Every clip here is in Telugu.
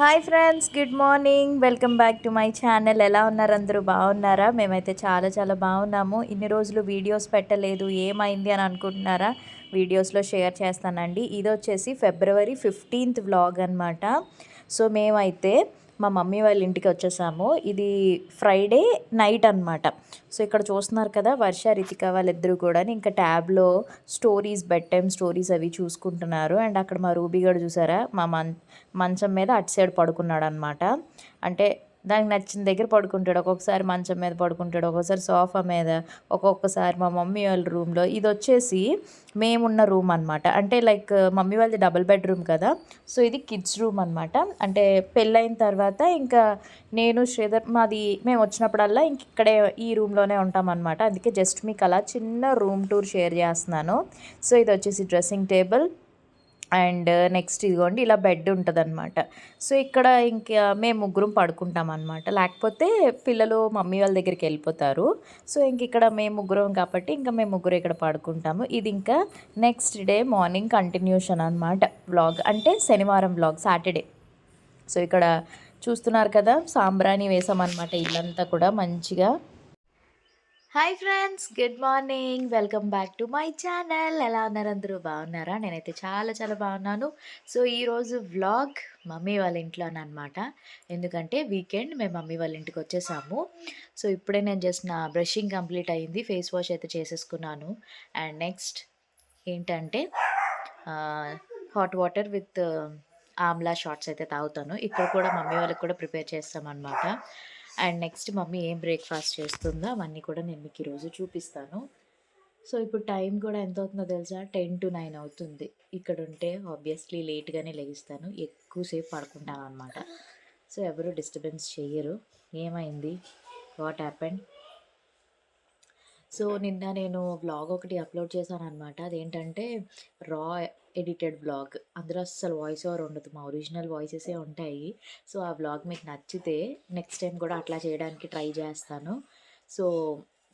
Hi friends, good morning. Welcome back to my channel. ఎలా ఉన్నారు? అందరూ బాగున్నారా? మేమైతే చాలా చాలా బాగున్నాము. ఇన్ని రోజులు వీడియోస్ పెట్టలేదు, ఏమైంది అని అనుకుంటున్నారా? వీడియోస్లో షేర్ చేస్తానండి. ఇది వచ్చేసి ఫిబ్రవరి 15th వ్లాగ్ అనమాట. సో మేమైతే మా మమ్మీ వాళ్ళ ఇంటికి వచ్చేసాము. ఇది ఫ్రైడే నైట్ అనమాట. సో ఇక్కడ చూస్తున్నారు కదా, వర్ష రితిక వాళ్ళిద్దరూ కూడా ఇంకా ట్యాబ్లో బెడ్ టైమ్ స్టోరీస్ అవి చూసుకుంటున్నారు. అండ్ అక్కడ మా రూబీ గడు చూసారా, మా మంచం మీద అటు సైడ్ పడుకున్నాడు అనమాట. అంటే దానికి నచ్చిన దగ్గర పడుకుంటాడు. ఒక్కొక్కసారి మంచం మీద పడుకుంటాడు, ఒక్కొక్కసారి సోఫా మీద, ఒక్కొక్కసారి మా మమ్మీ వాళ్ళ రూమ్లో. ఇది వచ్చేసి మేమున్న రూమ్ అనమాట. అంటే లైక్ మమ్మీ వాళ్ళది డబుల్ బెడ్రూమ్ కదా, సో ఇది కిడ్స్ రూమ్ అనమాట. అంటే పెళ్ళైన తర్వాత ఇంకా నేను శ్రీధర్ మేము వచ్చినప్పుడల్లా ఇంక ఇక్కడే ఈ రూమ్లోనే ఉంటాం అనమాట. అందుకే జస్ట్ మీకు అలా చిన్న రూమ్ టూర్ షేర్ చేస్తున్నాను. సో ఇది వచ్చేసి డ్రెస్సింగ్ టేబుల్. అండ్ నెక్స్ట్ ఇదిగోండి ఇలా బెడ్ ఉంటుంది అనమాట. సో ఇక్కడ ఇంకా మేము ముగ్గురం పడుకుంటాం అనమాట. లేకపోతే పిల్లలు మమ్మీ వాళ్ళ దగ్గరికి వెళ్ళిపోతారు. సో ఇంక ఇక్కడ మేము ముగ్గురం కాబట్టి ఇంకా మేము ముగ్గురు ఇక్కడ పడుకుంటాము. ఇది ఇంకా నెక్స్ట్ డే మార్నింగ్ కంటిన్యూషన్ అనమాట వ్లాగ్. అంటే శనివారం వ్లాగ్, సాటర్డే. సో ఇక్కడ చూస్తున్నారు కదా, సాంబ్రాణి వేసామన్నమాట ఇల్లంతా కూడా మంచిగా. Hi friends, good morning. Welcome back to my channel. ఎలా ఉన్నారు? అందరూ బాగున్నారా? నేనైతే చాలా చాలా బాగున్నాను. సో ఈరోజు వ్లాగ్ మమ్మీ వాళ్ళ ఇంట్లోనమాట. ఎందుకంటే వీకెండ్ మేము మమ్మీ వాళ్ళ ఇంటికి వచ్చేసాము. సో ఇప్పుడే నేను జస్ట్ నా బ్రషింగ్ కంప్లీట్ అయ్యింది, ఫేస్ వాష్ అయితే చేసేసుకున్నాను. అండ్ నెక్స్ట్ ఏంటంటే hot water with amla shots అయితే తాగుతాను. ఇక్కడ కూడా మమ్మీ వాళ్ళకి కూడా ప్రిపేర్ చేస్తామన్నమాట. అండ్ నెక్స్ట్ మమ్మీ ఏం బ్రేక్ఫాస్ట్ చేస్తుందో అవన్నీ కూడా నేను మీకు ఈరోజు చూపిస్తాను. సో ఇప్పుడు టైం కూడా ఎంత అవుతుందో తెలుసా? 10 to 9 అవుతుంది. ఇక్కడ ఉంటే ఆబ్వియస్లీ లేట్గానే లెగిస్తాను, ఎక్కువసేపు పడుకుంటాను అనమాట. సో ఎవరు డిస్టర్బెన్స్ చెయ్యరు. ఏమైంది, వాట్ హ్యాపెండ్? సో నిన్న నేను వ్లాగ్ ఒకటి అప్లోడ్ చేశాను అనమాట. అదేంటంటే రా ఎడిటెడ్ వ్లాగ్. అందులో అస్సలు వాయిస్ ఓవర్ ఉండదు, మా ఒరిజినల్ వాయిసెసే ఉంటాయి. సో ఆ వ్లాగ్ మీకు నచ్చితే నెక్స్ట్ టైం కూడా అట్లా చేయడానికి ట్రై చేస్తాను. సో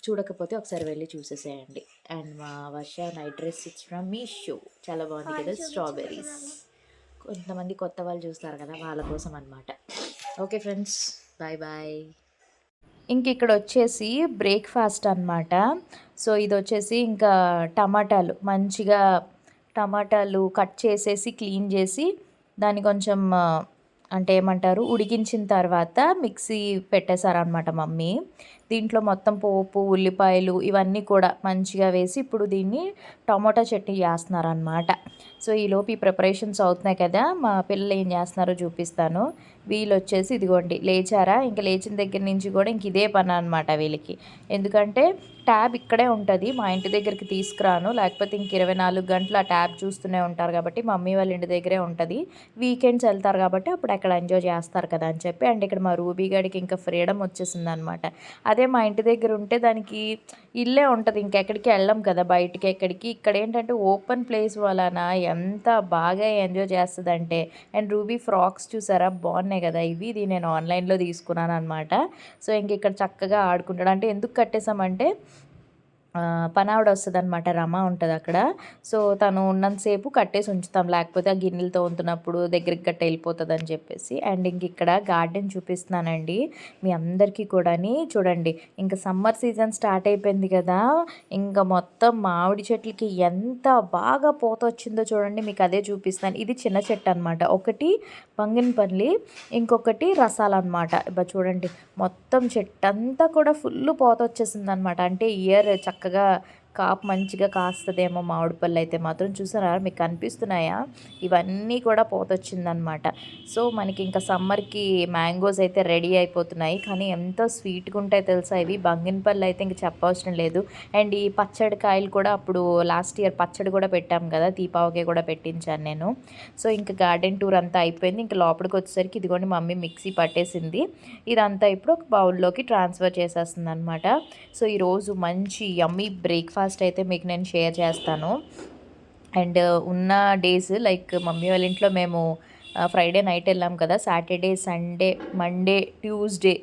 చూడకపోతే ఒకసారి వెళ్ళి చూసేసేయండి. అండ్ మా Varsha night dress it's from Meesho, చాలా బాగుంది కదా, స్ట్రాబెర్రీస్. కొంతమంది కొత్త వాళ్ళు చూస్తారు కదా, వాళ్ళ కోసం అనమాట. Okay friends, bye bye. ఇంక ఇక్కడ వచ్చేసి బ్రేక్ఫాస్ట్ అనమాట. సో ఇది వచ్చేసి ఇంకా టమాటాలు కట్ చేసేసి క్లీన్ చేసి దాన్ని కొంచెం అంటే ఏమంటారు, ఉడికించిన తర్వాత మిక్సీ పెట్టేశారనమాట మమ్మీ. దీంట్లో మొత్తం పోపు, ఉల్లిపాయలు ఇవన్నీ కూడా మంచిగా వేసి ఇప్పుడు దీన్ని టమాటా చట్నీ చేస్తున్నారనమాట. సో ఈలోపు ఈ ప్రిపరేషన్స్ అవుతున్నాయి కదా, మా పిల్లలు ఏం చేస్తున్నారో చూపిస్తాను. వీళ్ళు వచ్చేసి ఇదిగోండి లేచారా, ఇంకా లేచిన దగ్గర నుంచి కూడా ఇంక ఇదే పని అనమాట వీళ్ళకి. ఎందుకంటే ట్యాబ్ ఇక్కడే ఉంటుంది, మా ఇంటి దగ్గరికి తీసుకురాను, లేకపోతే ఇంక 24 గంటలు ఆ ట్యాబ్ చూస్తూనే ఉంటారు. కాబట్టి మమ్మీ వాళ్ళ ఇంటి దగ్గరే ఉంటుంది. వీకెండ్స్ వెళ్తారు కాబట్టి అప్పుడు అక్కడ ఎంజాయ్ చేస్తారు కదా అని చెప్పి. అండ్ ఇక్కడ మా రూబీ గడికి ఇంకా ఫ్రీడమ్ వచ్చేసింది అనమాట. అదే మా ఇంటి దగ్గర ఉంటే దానికి ఇల్లే ఉంటుంది, ఇంకెక్కడికి వెళ్ళం కదా బయటికి ఎక్కడికి. ఇక్కడ ఏంటంటే ఓపెన్ ప్లేస్ వలన ఎంత బాగా ఎంజాయ్ చేస్తుందంటే. అండ్ రూబీ ఫ్రాక్స్ చూసారా, బాగున్నాయి కదా ఇవి. ఇది నేను ఆన్లైన్లో తీసుకున్నాను అనమాట. సో ఇంక ఇక్కడ చక్కగా ఆడుకుంటాడు. అంటే ఎందుకు కట్టేసామంటే పనావిడ వస్తుంది అనమాట, రమ ఉంటుంది అక్కడ. సో తను ఉన్నంతసేపు కట్టేసి ఉంచుతాం, లేకపోతే ఆ గిన్నెలతో ఉంటున్నప్పుడు దగ్గరికి గట్ట వెళ్ళిపోతుంది అని చెప్పేసి. అండ్ ఇంక ఇక్కడ గార్డెన్ చూపిస్తున్నానండి మీ అందరికీ కూడా. చూడండి, ఇంకా సమ్మర్ సీజన్ స్టార్ట్ అయిపోయింది కదా, ఇంకా మొత్తం మామిడి చెట్లకి ఎంత బాగా పూత వచ్చిందో చూడండి, మీకు అదే చూపిస్తాను. ఇది చిన్న చెట్టు అనమాట, ఒకటి బంగినపల్లి, ఇంకొకటి రసాలు అనమాట. చూడండి మొత్తం చెట్టు అంతా కూడా ఫుల్ పూత వచ్చేసింది అనమాట. అంటే ఇయర్ చక్కగా కాపు మంచిగా కాస్తుందేమో మామిడి పళ్ళు అయితే మాత్రం. చూసారా, మీకు కనిపిస్తున్నాయా? ఇవన్నీ కూడా పోతొచ్చిందనమాట. సో మనకి ఇంకా సమ్మర్కి మ్యాంగోస్ అయితే రెడీ అయిపోతున్నాయి. కానీ ఎంతో స్వీట్గా ఉంటాయి తెలుసా ఇవి. బంగినపల్లి అయితే ఇంక చెప్పవసరం లేదు. అండ్ ఈ పచ్చడి కాయలు కూడా అప్పుడు లాస్ట్ ఇయర్ పచ్చడి కూడా పెట్టాం కదా, దీపావళి కూడా పెట్టించాను నేను. సో ఇంకా గార్డెన్ టూర్ అంతా అయిపోయింది. ఇంకా లోపలికి వచ్చేసరికి ఇదిగోండి మమ్మీ మిక్సీ పట్టేసింది. ఇదంతా ఇప్పుడు ఒక బౌల్లోకి ట్రాన్స్ఫర్ చేసేస్తుంది అనమాట. సో ఈరోజు మంచి యమ్మీ బ్రేక్ఫాస్ట్ అయితే మీకు నేను షేర్ చేస్తాను. అండ్ ఉన్న డేస్ లైక్ మమ్మీ వాళ్ళ ఇంట్లో మేము ఫ్రైడే నైట్ వెళ్ళాం కదా, Saturday, Sunday, Monday, Tuesday,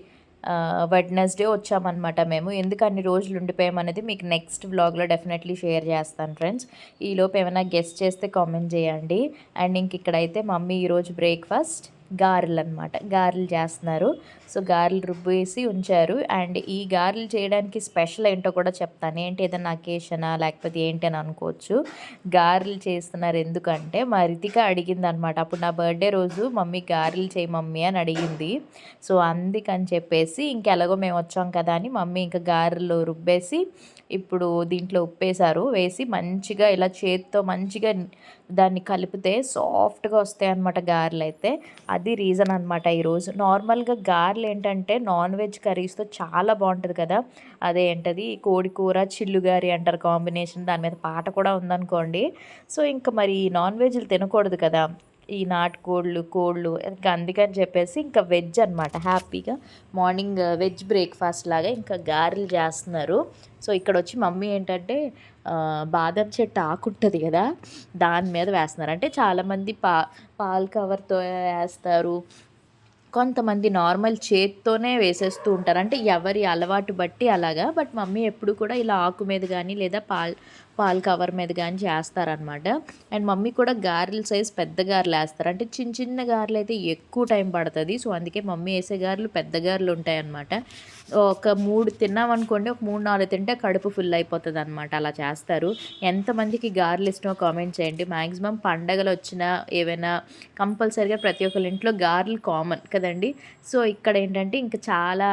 Wednesday వచ్చామన్నమాట మేము. ఎందుకు అన్ని రోజులు ఉండిపోయామనేది మీకు నెక్స్ట్ వ్లాగ్లో డెఫినెట్లీ షేర్ చేస్తాను ఫ్రెండ్స్. ఈలోపు ఏమైనా గెస్ట్ చేస్తే కామెంట్ చేయండి. అండ్ ఇంక ఇక్కడైతే మమ్మీ ఈరోజు బ్రేక్ఫాస్ట్ గారెలు అనమాట. గారెలు చేస్తున్నారు. సో గారెలు రుబ్బేసి ఉంచారు. అండ్ ఈ గారెలు చేయడానికి స్పెషల్ ఏంటో కూడా చెప్తాను. ఏంటి ఏదైనా అకేషనా లేకపోతే ఏంటి అని అనుకోవచ్చు. గారెలు చేస్తున్నారు ఎందుకంటే మా రితిక అడిగిందనమాట. అప్పుడు నా బర్త్డే రోజు మమ్మీ గారెలు చేయి మమ్మీ అని అడిగింది. సో అందుకని చెప్పేసి ఇంకెలాగో మేము వచ్చాం కదా అని మమ్మీ ఇంకా గారెలు రుబ్బేసి ఇప్పుడు దీంట్లో ఉప్పేశారు. వేసి మంచిగా ఇలా చేత్తో మంచిగా దాన్ని కలిపితే సాఫ్ట్గా వస్తాయి అన్నమాట గారెలు అయితే. అది రీజన్ అనమాట ఈరోజు. నార్మల్గా గారెలు ఏంటంటే నాన్ వెజ్ కర్రీస్తో చాలా బాగుంటుంది కదా. అదే ఏంటది కోడి కూర చిల్లుగారి అంటారు కాంబినేషన్. దాని మీద పాట కూడా ఉందనుకోండి. సో ఇంకా మరి నాన్ వెజ్లు తినకూడదు కదా, ఈ నాటుకోళ్ళు కోళ్ళు, ఇంకా అందుకని చెప్పేసి ఇంకా వెజ్ అనమాట. హ్యాపీగా మార్నింగ్ వెజ్ బ్రేక్ఫాస్ట్ లాగా ఇంకా గారెలు చేస్తున్నారు. సో ఇక్కడ వచ్చి మమ్మీ ఏంటంటే బాదం చెట్టు ఆకుంటుంది కదా, దాని మీద వేస్తున్నారు. అంటే చాలామంది పాల్ కవర్తో వేస్తారు, కొంతమంది నార్మల్ చేత్తోనే వేసేస్తూ ఉంటారు. అంటే ఎవరి అలవాటు బట్టి అలాగా. బట్ మమ్మీ ఎప్పుడు కూడా ఇలా ఆకు మీద కానీ లేదా పాల్ కవర్ మీద కానీ చేస్తారనమాట. అండ్ మమ్మీ కూడా గారెల సైజ్ పెద్ద గారెలు వేస్తారు. అంటే చిన్న చిన్న గారెలు అయితే ఎక్కువ టైం పడుతుంది. సో అందుకే మమ్మీ వేసే గారెలు పెద్ద గారెలు ఉంటాయన్నమాట. ఒక 3 తిన్నామనుకోండి, ఒక 3-4 తింటే కడుపు ఫుల్ అయిపోతుంది అనమాట. అలా చేస్తారు. ఎంతమందికి గారెలు ఇష్టమో కామెంట్ చేయండి. మ్యాక్సిమం పండగలు వచ్చినా ఏవైనా కంపల్సరీగా ప్రతి ఒక్కరి ఇంట్లో గారెలు కామన్ కదండి. సో ఇక్కడ ఏంటంటే ఇంకా చాలా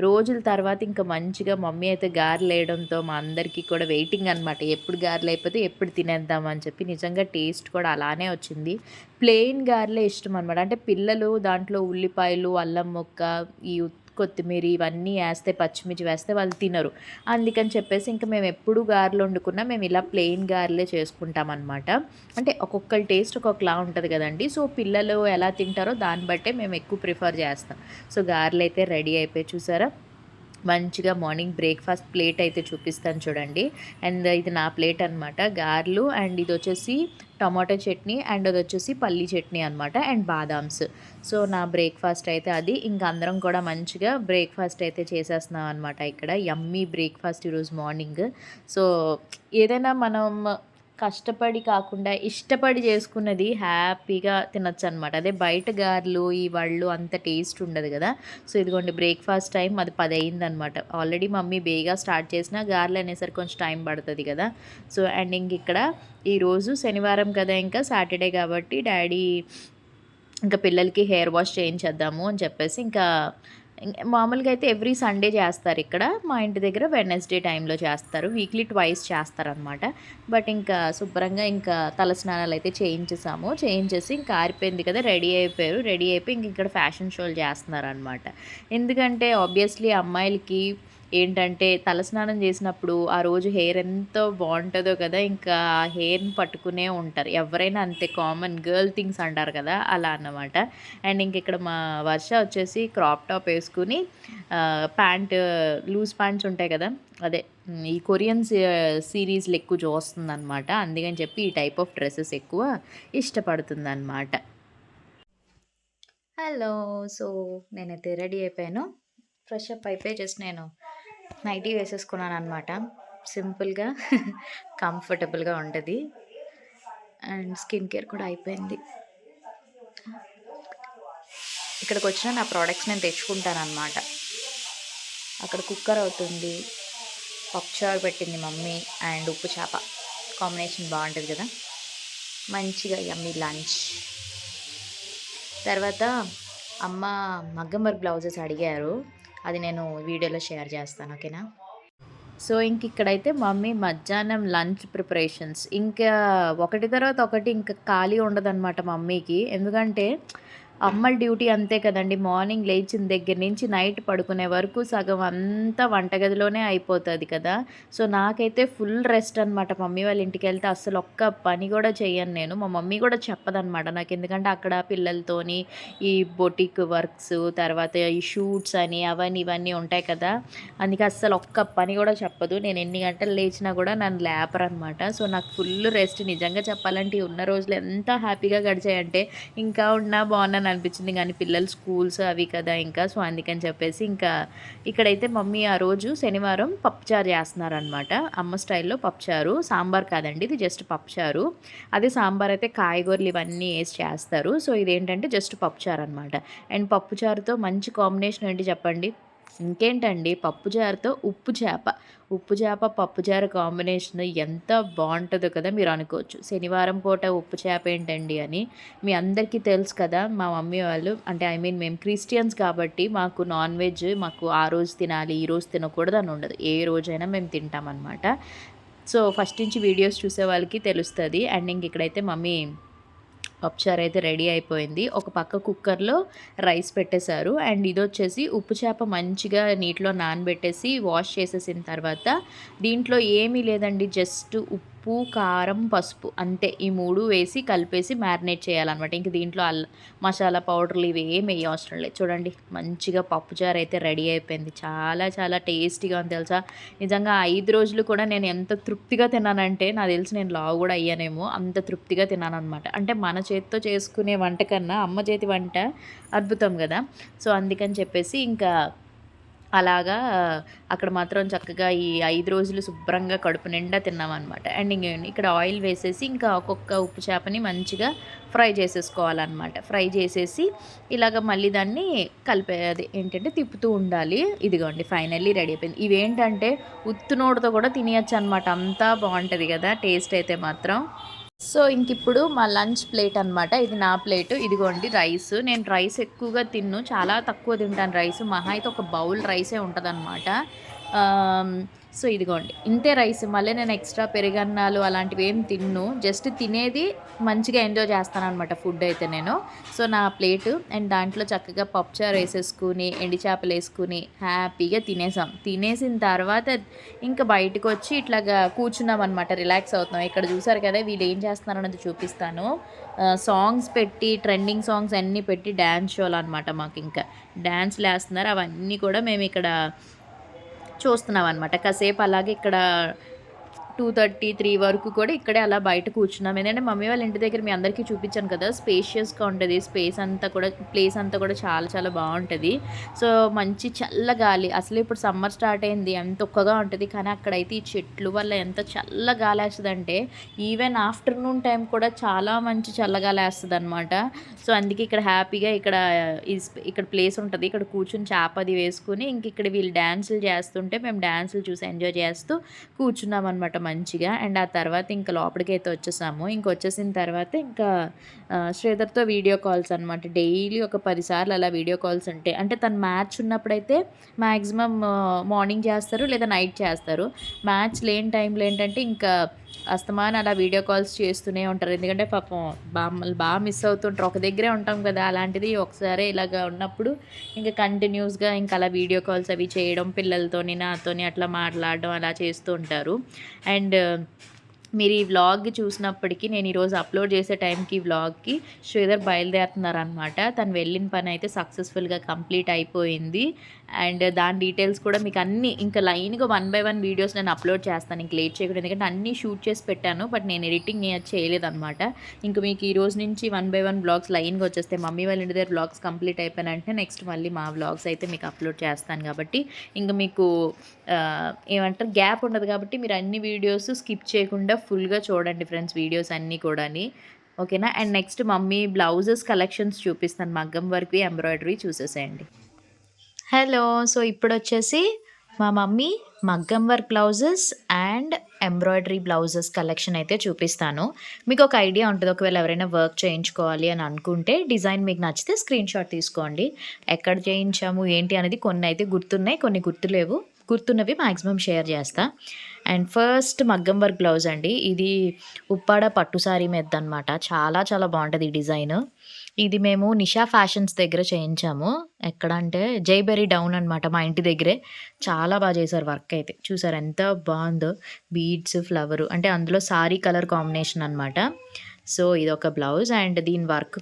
రోజుల తర్వాత ఇంకా మంచిగా మమ్మీ అయితే గారెలు వేయడంతో మా అందరికీ కూడా వెయిటింగ్ అనమాట. ఎప్పుడు గారెలు అయిపోతే ఎప్పుడు తినేద్దాం అని చెప్పి. నిజంగా టేస్ట్ కూడా అలానే వచ్చింది. ప్లెయిన్ గారెలే ఇష్టం అనమాట. అంటే పిల్లలు దాంట్లో ఉల్లిపాయలు, అల్లం ముక్క, ఈ కొత్తిమీర ఇవన్నీ వేస్తే, పచ్చిమిర్చి వేస్తే వాళ్ళు తినరు. అందుకని చెప్పేసి ఇంకా మేము ఎప్పుడు గారెలు వండుకున్నా మేము ఇలా ప్లెయిన్ గారెలే చేసుకుంటాం అనమాట. అంటే ఒక్కొక్కరి టేస్ట్ ఒక్కొక్కలా ఉంటుంది కదండి. సో పిల్లలు ఎలా తింటారో దాన్ని బట్టే మేము ఎక్కువ ప్రిఫర్ చేస్తాం. సో గారెలు అయితే రెడీ అయిపోయి చూసారా. మంచిగా మార్నింగ్ బ్రేక్ఫాస్ట్ ప్లేట్ అయితే చూపిస్తాను చూడండి. అండ్ ఇది నా ప్లేట్ అనమాట. గారెలు అండ్ ఇది వచ్చేసి టమాటో చట్నీ అండ్ అది వచ్చేసి పల్లీ చట్నీ అనమాట. అండ్ బాదామ్స్. సో నా బ్రేక్ఫాస్ట్ అయితే అది. ఇంకా అందరం కూడా మంచిగా బ్రేక్ఫాస్ట్ అయితే చేసేస్తున్నాం అనమాట. ఇక్కడ యమ్మీ బ్రేక్ఫాస్ట్ ఈరోజు మార్నింగ్. సో ఏదైనా మనం కష్టపడి కాకుండా ఇష్టపడి చేసుకున్నది హ్యాపీగా తినొచ్చు అనమాట. అదే బయట గారెలు ఈ వాళ్ళు అంత టేస్ట్ ఉండదు కదా. సో ఇదిగోండి బ్రేక్ఫాస్ట్ టైం అది 10 అయిందనమాట. ఆల్రెడీ మమ్మీ బేగా స్టార్ట్ చేసిన గారెలు అనేసరికి కొంచెం టైం పడుతుంది కదా. సో అండ్ ఇంక ఇక్కడ ఈరోజు శనివారం కదా, ఇంకా సాటర్డే కాబట్టి డాడీ ఇంకా పిల్లలకి హెయిర్ వాష్ చేయించేద్దాము అని చెప్పేసి ఇంకా మామూలుగా అయితే ఎవ్రీ సండే చేస్తారు ఇక్కడ. మా ఇంటి దగ్గర వెడ్నెస్డే టైంలో చేస్తారు. వీక్లీ ట్వైస్ చేస్తారనమాట. బట్ ఇంకా శుభ్రంగా ఇంకా తలస్నానాలు అయితే చేయించేసి ఇంకా ఆరిపోయింది కదా, రెడీ అయిపోయారు. రెడీ అయిపోయి ఇంక ఇక్కడ ఫ్యాషన్ షోలు చేస్తున్నారనమాట. ఎందుకంటే ఆబ్వియస్లీ అమ్మాయిలకి ఏంటంటే తలస్నానం చేసినప్పుడు ఆ రోజు హెయిర్ ఎంతో బాగుంటుందో కదా, ఇంకా ఆ హెయిర్ని పట్టుకునే ఉంటారు ఎవరైనా. అంతే కామన్ గర్ల్ థింగ్స్ అంటారు కదా, అలా అన్నమాట. అండ్ ఇంక ఇక్కడ మా వర్ష వచ్చేసి క్రాప్ టాప్ వేసుకుని ప్యాంట్, లూజ్ ప్యాంట్స్ ఉంటాయి కదా, అదే ఈ కొరియన్ సిరీస్లు ఎక్కువ చూస్తుందన్నమాట. అందుకని చెప్పి ఈ టైప్ ఆఫ్ డ్రెస్సెస్ ఎక్కువ ఇష్టపడుతుందన్నమాట. హలో. సో నేనైతే రెడీ అయిపోయాను. ఫ్రెష్ అప్ అయిపోయి జస్ట్ నేను నైటీ వేసేసుకున్నాను అనమాట. సింపుల్గా కంఫర్టబుల్గా ఉంటుంది. అండ్ స్కిన్ కేర్ కూడా అయిపోయింది. ఇక్కడికి వచ్చిన నా ప్రోడక్ట్స్ నేను తెచ్చుకుంటాను అనమాట. అక్కడ కుక్కర్ అవుతుంది, పప్పుచారు పెట్టింది మమ్మీ, అండ్ ఉప్పు చేప కాంబినేషన్ బాగుంటుంది కదా. మంచిగా యమ్మీ లంచ్. తర్వాత అమ్మ మగ్గం వర్క్ బ్లౌజెస్ అడిగారు, అది నేను వీడియోలో షేర్ చేస్తాను, ఓకేనా. సో ఇంక ఇక్కడైతే మమ్మీ మధ్యాహ్నం లంచ్ ప్రిపరేషన్స్ ఇంకా ఒకటి తర్వాత ఒకటి ఇంకా ఖాళీ ఉండదన్నమాట మమ్మీకి. ఎందుకంటే అమ్మల డ్యూటీ అంతే కదండి. మార్నింగ్ లేచిన దగ్గర నుంచి నైట్ పడుకునే వరకు సగం అంతా వంటగదిలోనే అయిపోతుంది కదా. సో నాకైతే ఫుల్ రెస్ట్ అనమాట. మమ్మీ వాళ్ళ ఇంటికి వెళ్తే అస్సలు ఒక్క పని కూడా చేయను నేను. మా మమ్మీ కూడా చెప్పదనమాట నాకు, ఎందుకంటే అక్కడ పిల్లలతోని ఈ బొటిక్ వర్క్స్, తర్వాత ఈ షూట్స్ అని అవన్నీ ఇవన్నీ ఉంటాయి కదా. అందుకే అస్సలు ఒక్క పని కూడా చెప్పదు. నేను ఎన్ని గంటలు లేచినా కూడా నన్ను లేపరనమాట. సో నాకు ఫుల్ రెస్ట్. నిజంగా చెప్పాలంటే ఉన్న రోజులు ఎంత హ్యాపీగా గడిచాయంటే ఇంకా ఉన్నా బాగున్నాను అనిపించింది, కానీ పిల్లలు స్కూల్స్ అవి కదా ఇంకా, సో అందుకని చెప్పేసి ఇంకా ఇక్కడైతే మమ్మీ ఆ రోజు శనివారం పప్పుచారు చేస్తున్నారనమాట. అమ్మ స్టైల్లో పప్పుచారు, సాంబార్ కాదండి, ఇది జస్ట్ పప్పుచారు. అదే సాంబార్ అయితే కాయగూరలు ఇవన్నీ వేసి చేస్తారు. సో ఇదేంటంటే జస్ట్ పప్పుచారు అనమాట. అండ్ పప్పుచారుతో మంచి కాంబినేషన్ ఏంటి చెప్పండి? ఇంకేంటండి, పప్పుచారుతో ఉప్పు చేప పప్పుచారు కాంబినేషన్ ఎంత బాగుంటుందో కదా మీరు అనుకోవచ్చు. శనివారం పూట ఉప్పు చేప ఏంటండి అని మీ అందరికీ తెలుసు కదా. మా మమ్మీ వాళ్ళు అంటే మేము క్రిస్టియన్స్ కాబట్టి మాకు నాన్ వెజ్ మాకు ఆ రోజు తినాలి ఈ రోజు తినకూడదు అని ఉండదు, ఏ రోజైనా మేము తింటామన్నమాట. సో ఫస్ట్ నుంచి వీడియోస్ చూసే వాళ్ళకి తెలుస్తుంది. అండ్ ఇంక ఇక్కడైతే మమ్మీ పప్పుచారు అయితే రెడీ అయిపోయింది. ఒక పక్క కుక్కర్లో రైస్ పెట్టేశారు. అండ్ ఇది వచ్చేసి ఉప్పు చేప మంచిగా నీటిలో నానబెట్టేసి వాష్ చేసేసిన తర్వాత దీంట్లో ఏమీ లేదండి, జస్ట్ ఉప్పు కారం పసుపు అంతే, ఈ 3 వేసి కలిపేసి మ్యారినేట్ చేయాలన్నమాట. ఇంక దీంట్లో మసాలా పౌడర్లు ఇవి ఏమి వేయ అవసరం లేదు. చూడండి మంచిగా పప్పుచారు అయితే రెడీ అయిపోయింది. చాలా చాలా టేస్టీగా ఉంది తెలుసా. నిజంగా 5 రోజులు కూడా నేను ఎంత తృప్తిగా తిన్నానంటే నాకు తెలిసి నేను లావు కూడా అయ్యానేమో, అంత తృప్తిగా తిన్నాను అనమాట. అంటే మన చేతితో చేసుకునే వంట కన్నా అమ్మ చేతి వంట అద్భుతం కదా. సో అందుకని చెప్పేసి ఇంకా అలాగా అక్కడ మాత్రం చక్కగా ఈ 5 రోజులు శుభ్రంగా కడుపు నిండా తిన్నామన్నమాట. అండ్ ఇక్కడ ఆయిల్ వేసేసి ఇంకా ఒక్కొక్క ఉప్పు చేపని మంచిగా ఫ్రై చేసేసుకోవాలన్నమాట. ఫ్రై చేసేసి ఇలాగ మళ్ళీ దాన్ని కలిపేది ఏంటంటే తిప్పుతూ ఉండాలి. ఇదిగోండి ఫైనల్లీ రెడీ అయిపోయింది. ఇవేంటంటే ఉత్తునోడుతో కూడా తినేయచ్చు అనమాట, అంతా బాగుంటుంది కదా టేస్ట్ అయితే మాత్రం. సో ఇంకిప్పుడు మా లంచ్ ప్లేట్ అనమాట. ఇది నా ప్లేటు. ఇదిగోండి రైస్. నేను రైస్ ఎక్కువగా చాలా తక్కువ తింటాను రైస్. మహా అయితే ఒక బౌల్ రైసే ఉంటుందన్నమాట. సో ఇదిగోండి ఇంతే రైస్. మళ్ళీ నేను ఎక్స్ట్రా పెరుగన్నాలు అలాంటివి ఏం తిన్ను, జస్ట్ తినేది మంచిగా ఎంజాయ్ చేస్తానన్నమాట ఫుడ్ అయితే నేను. సో నా ప్లేటు అండ్ దాంట్లో చక్కగా పప్పుచారు వేసేసుకుని ఎండి చేపలు వేసుకుని హ్యాపీగా తినేసిన తర్వాత ఇంకా బయటకు వచ్చి ఇట్లాగా కూర్చున్నాం అనమాట, రిలాక్స్ అవుతున్నాం. ఇక్కడ చూసారు కదా వీళ్ళు ఏం చేస్తున్నారు అన్నది చూపిస్తాను. సాంగ్స్ పెట్టి ట్రెండింగ్ సాంగ్స్ అన్నీ పెట్టి డ్యాన్స్ షోలు అనమాట. మాకు ఇంకా డ్యాన్స్లు వేస్తున్నారు, అవన్నీ కూడా మేము ఇక్కడ చూస్తున్నాం అనమాట. కాసేపు అలాగే ఇక్కడ 2:30, 3 వరకు కూడా ఇక్కడే అలా బయట కూర్చున్నాం. ఏంటంటే మమ్మీ వాళ్ళ ఇంటి దగ్గర మీ అందరికీ చూపించాను కదా, స్పేషియస్గా ఉంటుంది. ప్లేస్ అంతా కూడా చాలా చాలా బాగుంటుంది. సో మంచి చల్లగాలి. అసలు ఇప్పుడు సమ్మర్ స్టార్ట్ అయింది, ఎంత ఒక్కగా ఉంటుంది, కానీ అక్కడైతే ఈ చెట్లు వల్ల ఎంత చల్ల గాలి వేస్తుందంటే ఈవెన్ ఆఫ్టర్నూన్ టైం కూడా చాలా మంచి చల్లగాలి వేస్తుంది అనమాట. సో అందుకే ఇక్కడ హ్యాపీగా ఇక్కడ ప్లేస్ ఉంటుంది, ఇక్కడ కూర్చుని చాపది వేసుకుని ఇంక ఇక్కడ వీళ్ళు డ్యాన్సులు చేస్తుంటే మేము డ్యాన్సులు చూసి ఎంజాయ్ చేస్తూ కూర్చున్నాం అనమాట మంచిగా. అండ్ ఆ తర్వాత ఇంకా లోపలికైతే వచ్చేసాము. వచ్చేసిన తర్వాత ఇంకా శ్రీధర్తో వీడియో కాల్స్ అనమాట. డైలీ ఒక 10 సార్లు అలా వీడియో కాల్స్ ఉంటాయి. అంటే తను మ్యాచ్ ఉన్నప్పుడైతే మ్యాక్సిమం మార్నింగ్ చేస్తారు లేదా నైట్ చేస్తారు. మ్యాచ్ లేని టైంలో ఏంటంటే ఇంకా అస్తమానం అలా వీడియో కాల్స్ చేస్తూనే ఉంటారు. ఎందుకంటే పాపం బాగా మిస్ అవుతుంటారు, ఒక దగ్గరే ఉంటాం కదా. అలాంటిది ఒకసారి ఇలాగ ఉన్నప్పుడు ఇంకా కంటిన్యూస్గా ఇంకా అలా వీడియో కాల్స్ అవి చేయడం, పిల్లలతోని నాతోని అట్లా మాట్లాడడం అలా చేస్తూ ఉంటారు. అండ్ మీరు ఈ వ్లాగ్ చూసినప్పటికీ నేను ఈరోజు అప్లోడ్ చేసే టైంకి వ్లాగ్కి శ్రీధర్ బయలుదేరుతున్నారనమాట. తను వెళ్ళిన పని అయితే సక్సెస్ఫుల్గా కంప్లీట్ అయిపోయింది. అండ్ దాని డీటెయిల్స్ కూడా మీకు అన్నీ ఇంకా లైన్గా 1 by 1 వీడియోస్ నేను అప్లోడ్ చేస్తాను, ఇంక లేట్ చేయకూడదు. ఎందుకంటే అన్నీ షూట్ చేసి పెట్టాను, బట్ నేను ఎడిటింగ్ చేయలేదన్నమాట. ఇంకా మీకు ఈ రోజు నుంచి 1 by 1 వ్లాగ్స్ లైన్గా వచ్చేస్తే మమ్మీ వాళ్ళ ఇంటి దగ్గర వ్లాగ్స్ కంప్లీట్ అయిపోయినంటే నెక్స్ట్ మళ్ళీ మా వ్లాగ్స్ అయితే మీకు అప్లోడ్ చేస్తాను. కాబట్టి ఇంకా మీకు ఏమంటారు గ్యాప్ ఉండదు, కాబట్టి మీరు అన్ని వీడియోస్ స్కిప్ చేయకుండా ఫుల్గా చూడండి ఫ్రెండ్స్ వీడియోస్ అన్నీ కూడాని. ఓకేనా. And next mummy blouses collections చూపిస్తాను, మగ్గం వర్క్వి ఎంబ్రాయిడరీ చూసేసేయండి. హలో. సో ఇప్పుడు వచ్చేసి మా మమ్మీ మగ్గం work blouses and embroidery blouses collection అయితే చూపిస్తాను. మీకు ఒక ఐడియా ఉంటుంది, ఒకవేళ ఎవరైనా వర్క్ చేయించుకోవాలి అని అనుకుంటే డిజైన్ మీకు నచ్చితే స్క్రీన్ షాట్ తీసుకోండి. ఎక్కడ చేయించాము ఏంటి అనేది కొన్ని అయితే గుర్తున్నాయి, కొన్ని గుర్తులేవు. గుర్తున్నవి మ్యాక్సిమం షేర్ చేస్తా. అండ్ ఫస్ట్ మగ్గం వర్క్ బ్లౌజ్ అండి. ఇది ఉప్పాడ పట్టు సారీ మీద అనమాట. చాలా చాలా బాగుంటుంది ఈ డిజైన్. ఇది మేము నిషా ఫ్యాషన్స్ దగ్గర చేయించాము. ఎక్కడ అంటే జైబెరీ డౌన్ అనమాట, మా ఇంటి దగ్గరే. చాలా బాగా చేశారు వర్క్ అయితే. చూసారు ఎంత బాగుందో, బీడ్స్ ఫ్లవరు అంటే అందులో సారీ కలర్ కాంబినేషన్ అనమాట. సో ఇదొక బ్లౌజ్. అండ్ దీని వర్క్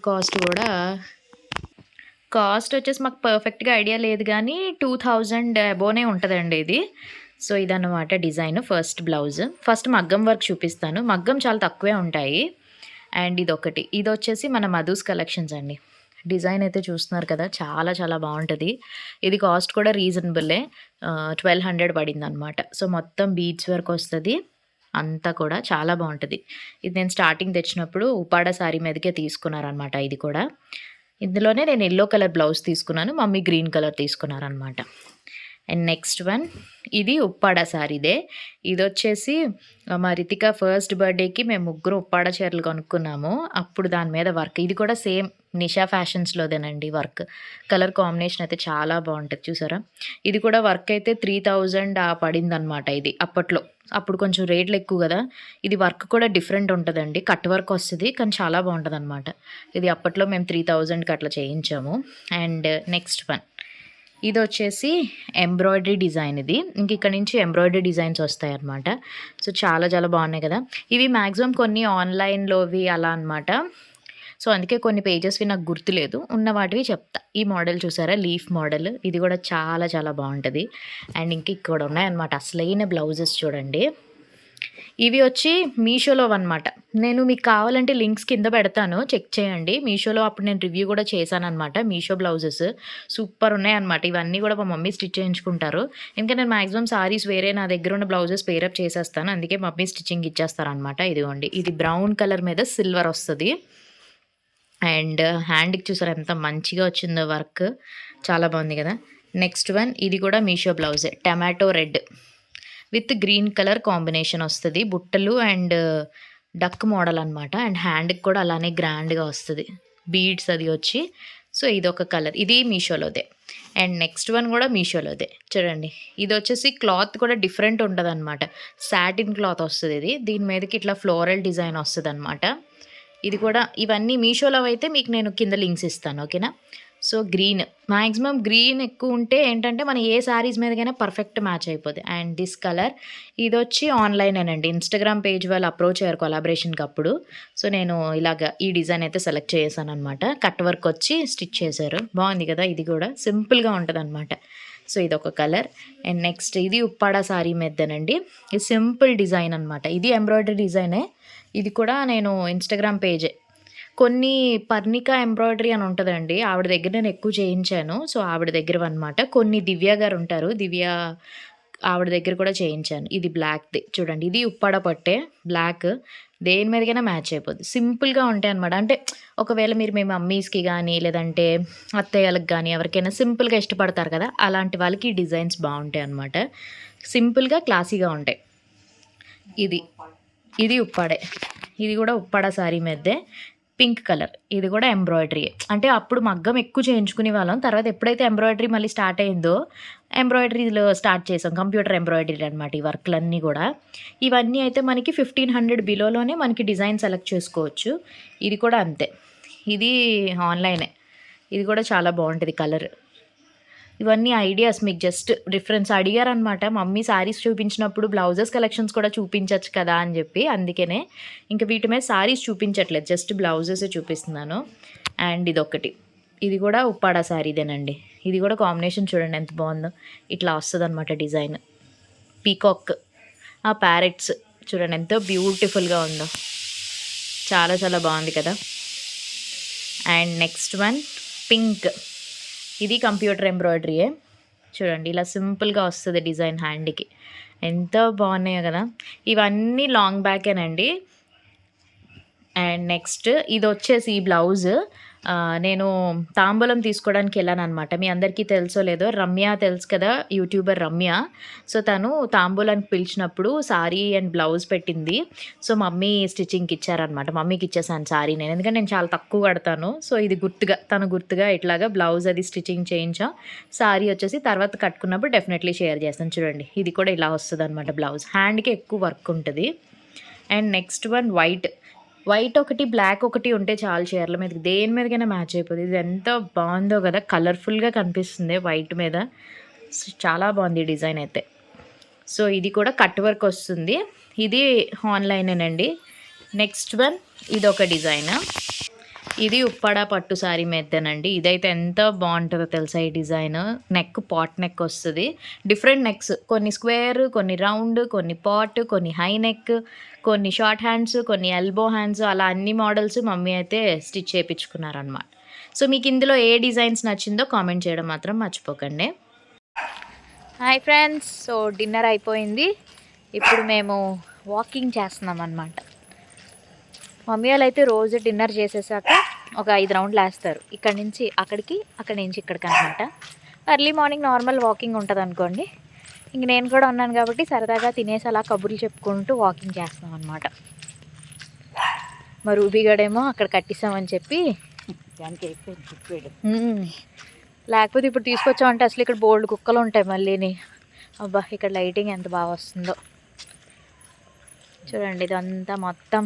కాస్ట్ వచ్చేసి మాకు పర్ఫెక్ట్గా ఐడియా లేదు, కానీ 2000 అబోనే ఉంటుందండి ఇది. సో ఇదన్నమాట డిజైన్. First blouse. ఫస్ట్ మగ్గం వర్క్ చూపిస్తాను. మగ్గం చాలా తక్కువే ఉంటాయి. అండ్ ఇది వచ్చేసి మన మధుస్ కలెక్షన్స్ అండి. డిజైన్ అయితే చూస్తున్నారు కదా! చాలా చాలా బావుంటది. ఇది కాస్ట్ కూడా రీజనబులే. 1200 పడిందనమాట. సో, మొత్తం బీడ్స్ వర్క్ వస్తది. అంతా కూడా చాలా బావుంటది. ఇది నేను స్టార్టింగ్ తెచ్చినప్పుడు ఉప్పాడ సారీ మీదకే తీసుకున్నారనమాట ఇది కూడా. ఇందులోనే నేను యెల్లో కలర్ బ్లౌజ్ తీసుకున్నాను. మమ్మీ గ్రీన్ కలర్ తీసుకున్నారనమాట. అండ్ నెక్స్ట్ వన్ ఇది ఉప్పాడ సారీదే. ఇదొచ్చేసి మా రితిక ఫస్ట్ బర్త్‌డేకి మేము ముగ్గురం ఉప్పాడ చీరలు కొనుక్కున్నాము. అప్పుడు దాని మీద వర్క్. ఇది కూడా సేమ్ నిషా ఫ్యాషన్స్‌లోదేనండి వర్క్. కలర్ కాంబినేషన్ అయితే చాలా బావుంటది చూసారా? ఇది కూడా వర్క్ అయితే 3000 పడిందనమాట ఇది అప్పట్లో. అప్పుడు కొంచెం రేట్లు ఎక్కువ గదా! ఇది వర్క్ కూడా డిఫరెంట్ ఉంటదండి. కట్ వర్క్ వస్తది. కానీ చాలా బావుంటదనమాట. ఇది అప్పట్లో మేము 3000కి అట్లా చేయించాము. అండ్ నెక్స్ట్ వన్ ఇదొచ్చేసి ఎంబ్రాయిడరీ డిజైన్ ఇది. ఇంక ఇక్కడ నుంచి ఎంబ్రాయిడరీ డిజైన్స్ వస్తాయన్నమాట. సో, చాలా చాలా బాగున్నాయి కదా! ఇవి మాక్సిమం కొన్ని ఆన్‌లైన్‌లోవి అలా అనమాట. సో, అందుకే కొన్ని పేజెస్‌వి నాకు గుర్తులేదు. ఉన్న వాటివి చెప్తా. ఈ మోడల్ చూసారా? Leaf model. ఇది కూడా చాలా చాలా బావుంటది. అండ్ ఇంక ఇక్కడ ఉన్నాయన్నమాట అసలైన బ్లౌజెస్ చూడండి. ఇవి వచ్చి మీషోలోవన్నమాట. నేను మీకు కావాలంటే లింక్స్ కింద పెడతాను. చెక్ చేయండి. మీషోలో అప్పుడు నేను రివ్యూ కూడా చేశాననమాట. మీషో బ్లౌజెస్ సూపర్ ఉన్నాయన్నమాట. ఇవన్నీ కూడా మా మమ్మీ స్టిచ్ చేయించుకుంటారు. ఇంకా నేను మాక్సిమం సారీస్ వేరే నా దగ్గర ఉన్న బ్లౌజెస్ పేరప్ చేసేస్తాను. అందుకే మమ్మీ స్టిచ్చింగ్ ఇచ్చేస్తారనమాట. ఇదిగోండి. ఇది బ్రౌన్ కలర్ మీద సిల్వర్ వస్తది. అండ్ హ్యాండ్‌కి చూసారా ఎంత మంచిగా వచ్చిందో వర్క్. చాలా బాగుంది కదా! నెక్స్ట్ వన్ ఇది కూడా మీషో బ్లౌజే. Tomato red with green colour combination వస్తది. బుట్టలు అండ్ డక్ మోడల్ అనమాట. అండ్ హ్యాండ్‌కి కూడా అలానే గ్రాండ్‌గా వస్తది. బీడ్స్ అది వచ్చి. సో, ఇదొక కలర్. ఇది మీషోలోదే. అండ్ నెక్స్ట్ వన్ కూడా మీషోలోదే. చూడండి. ఇదొచ్చేసి క్లాత్ కూడా డిఫరెంట్ ఉంటదనమాట. సాటిన్ క్లాత్ వస్తది ఇది. దీని మీదకి ఇట్లా ఫ్లోరల్ డిజైన్ వస్తదనమాట. ఇది కూడా ఇవన్నీ మీషోలో అయితే మీకు నేను కింద లింక్స్ ఇస్తాను. ఓకేనా? సో, గ్రీన్ మాక్సిమం గ్రీన్ ఎక్కువ ఉంటే ఏంటంటే మనం ఏ శారీస్ మీదకైనా పర్ఫెక్ట్ మ్యాచ్ అయిపోద్ది. అండ్ దిస్ కలర్ ఇదొచ్చి ఆన్‌లైనేనండి. ఇన్‌స్టాగ్రామ్ పేజ్ వాళ్ళు అప్రోచ్ అయ్యారు కొలాబరేషన్‌కి అప్పుడు. సో, నేను ఇలాగ ఈ డిజైన్ అయితే సెలెక్ట్ చేశాననమాట. కట్ వర్క్ వచ్చి స్టిచ్ చేశారు. బాగుంది కదా! ఇది కూడా సింపుల్‌గా ఉంటదనమాట. సో, ఇదొక కలర్. అండ్ నెక్స్ట్ ఇది ఉప్పాడ సారీ మీదేనండి. ఇది సింపుల్ డిజైన్ అనమాట. ఇది ఎంబ్రాయిడరీ డిజైనే. ఇది కూడా నేను ఇన్‌స్టాగ్రామ్ పేజే. కొన్ని పర్ణిక ఎంబ్రాయిడరీ అని ఉంటదండి. ఆవిడ దగ్గర నేను ఎక్కువ చేయించాను. సో, ఆవిడ దగ్గరవన్నమాట. కొన్ని దివ్య గారు ఉంటారు. దివ్య ఆవిడ దగ్గర కూడా చేయించాను. ఇది బ్లాక్‌ది చూడండి. ఇది ఉప్పాడ పట్టే బ్లాక్. దేని మీదకైనా మ్యాచ్ అయిపోద్ది. సింపుల్‌గా ఉంటాయన్నమాట. అంటే ఒకవేళ మీరు మీ మమ్మీస్‌కి గానీ, లేదంటే అత్తయ్యలకు గానీ ఎవరికైనా సింపుల్‌గా ఇష్టపడతారు కదా! అలాంటి వాళ్ళకి ఈ డిజైన్స్ బావుంటాయన్నమాట. సింపుల్‌గా, క్లాసీగా ఉంటాయి. ఇది. ఇది ఉప్పాడే. ఇది కూడా ఉప్పాడ సారీ మీదే. Pink colour. ఇది కూడా ఎంబ్రాయిడరీయే. అంటే అప్పుడు మగ్గం ఎక్కువ చేయించుకునేవాళ్ళం. తర్వాత ఎప్పుడైతే ఎంబ్రాయిడరీ మళ్ళీ స్టార్ట్ అయిందో, ఎంబ్రాయిడరీలో స్టార్ట్ చేసాం. కంప్యూటర్ ఎంబ్రాయిడరీ అనమాట ఈ వర్క్‌లన్నీ గూడా. ఇవన్నీ అయితే మనకి 1500 బిలోలోనే మనకి డిజైన్ సెలెక్ట్ చేసుకోవచ్చు. ఇది కూడా అంతే. ఇది ఆన్‌లైనే. ఇది కూడా చాలా బావుంటది కలర్. ఇవన్నీ ఐడియాస్ మీకు జస్ట్ రిఫరెన్స్ అడిగారనమాట. మమ్మీ శారీస్ చూపించినప్పుడు బ్లౌజెస్ కలెక్షన్స్ కూడా చూపించొచ్చు కదా అని చెప్పి. అందుకనే ఇంక వీటి మీద శారీస్ చూపించట్లేదు. జస్ట్ బ్లౌజెసే చూపిస్తున్నాను. అండ్ ఇదొకటి. ఇది కూడా ఉప్పాడ శారీదేనండి. ఇది కూడా కాంబినేషన్ చూడండి ఎంత బాగుందో. ఇట్లా వస్తదనమాట డిజైన్. పీకాక్ ప్యారెట్స్ చూడండి ఎంతో బ్యూటిఫుల్‌గా ఉందో. చాలా చాలా బాగుంది కదా! And next one pink. ఇది కంప్యూటర్ ఎంబ్రాయిడరీయే. చూడండి ఇలా సింపుల్‌గా వస్తది డిజైన్ హ్యాండ్‌కి. ఎంత బాగున్నాయో కదా! ఇవన్నీ లాంగ్ బ్యాకేనండి. అండ్ నెక్స్ట్ ఇదొచ్చేసి ఈ బ్లౌజ్ నేను తాంబూలం తీసుకోవడానికి వెళ్ళాననమాట. మీ అందరికీ తెలుసో లేదో రమ్య తెలుసు కదా! యూట్యూబర్ రమ్య. సో, తను తాంబూలానికి పిలిచినప్పుడు సారీ అండ్ బ్లౌజ్ పెట్టింది. సో, మమ్మీ స్టిచ్చింగ్‌కి ఇచ్చారనమాట. మమ్మీకి ఇచ్చేసాను సారీ నేను. ఎందుకంటే నేను చాలా తక్కువ కడతాను. సో, ఇది గుర్తుగా తను గుర్తుగా ఇట్లాగా బ్లౌజ్ అది స్టిచ్చింగ్ చేయించాం. సారీ వచ్చేసి తర్వాత కట్టుకున్నప్పుడు డెఫినెట్లీ షేర్ చేస్తాను చూడండి. ఇది కూడా ఇలా వస్తదనమాట బ్లౌజ్. హ్యాండ్‌కి ఎక్కువ వర్క్ ఉంటది. అండ్ నెక్స్ట్ వన్ వైట్ ఒకటి, బ్లాక్ ఒకటి ఉంటే చాలు చీరల మీదకి. దేని మీదకైనా మ్యాచ్ అయిపోద్ది. ఇది ఎంత బాగుందో కదా! కలర్‌ఫుల్‌గా కనిపిస్తుంది వైట్ మీద. సో, చాలా బాగుంది ఈ డిజైన్ అయితే. సో, ఇది కూడా కట్ వర్క్ వస్తుంది. ఇది ఆన్‌లైనేనండి. నెక్స్ట్ వన్ ఇదొక డిజైన్. ఇది ఉప్పాడ పట్టు సారీ మీదేనండి. ఇదైతే ఎంత బాగుంటుందో తెలుసా ఈ డిజైన్. నెక్ పాట్ నెక్ వస్తది. Different next. కొన్ని స్క్వేర్, కొన్ని రౌండ్, కొన్ని పాట్, కొన్ని హై నెక్, కొన్ని షార్ట్ హ్యాండ్స్, కొన్ని ఎల్బో హ్యాండ్స్ అలా అన్ని మోడల్స్ మమ్మీ అయితే స్టిచ్ చేయించుకున్నారనమాట. సో మీకు ఇందులో ఏ డిజైన్స్ నచ్చిందో కామెంట్ చేయడం మాత్రం మర్చిపోకండి. హాయ్ ఫ్రెండ్స్, సో డిన్నర్ అయిపోయింది. ఇప్పుడు మేము వాకింగ్ చేస్తున్నాం అన్నమాట. మమ్మీ వాళ్ళు అయితే రోజు డిన్నర్ చేసేసాక ఒక 5 రౌండ్లు వేస్తారు. ఇక్కడి నుంచి అక్కడికి, అక్కడి నుంచి ఇక్కడికి అనమాట. ఎర్లీ మార్నింగ్ నార్మల్ వాకింగ్ ఉంటుంది అనుకోండి. ఇంక నేను కూడా ఉన్నాను కాబట్టి సరదాగా తినేసి అలా కబుర్లు చెప్పుకుంటూ వాకింగ్ చేస్తున్నాం అనమాట. మా రూబీగడేమో అక్కడ కట్టిస్తామని చెప్పి లేకపోతే ఇప్పుడు తీసుకొచ్చామంటే అసలు ఇక్కడ బోల్డ్ కుక్కలు ఉంటాయి మళ్ళీని. అబ్బా ఇక్కడ లైటింగ్ ఎంత బాగా వస్తుందో చూడండి. ఇదంతా మొత్తం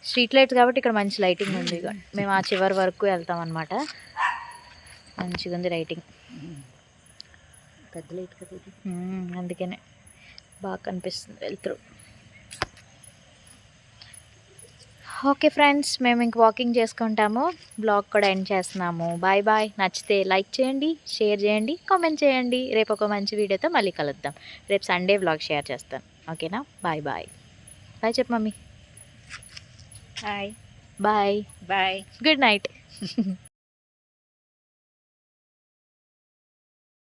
స్ట్రీట్ లైట్స్ కాబట్టి ఇక్కడ మంచి లైటింగ్ ఉంది. మేము ఆ చివరి వరకు వెళ్తాం అనమాట. మంచిగా ఉంది లైటింగ్, పెద్ద లైట్ కదా ఇది, అందుకనే బాగా కనిపిస్తుంది వెళ్తూ. ఓకే ఫ్రెండ్స్, మేము ఇంక వాకింగ్ చేసుకుంటాము. బ్లాగ్ కూడా ఎండ్ చేస్తున్నాము. Bye bye. నచ్చితే లైక్ చేయండి, షేర్ చేయండి, కామెంట్ చేయండి. రేపు ఒక మంచి వీడియోతో మళ్ళీ కలుద్దాం. రేపు సండే బ్లాగ్ షేర్ చేస్తాను. ఓకేనా? Bye bye. బాయ్ చెప్పు mummy. Hi, bye bye, good night.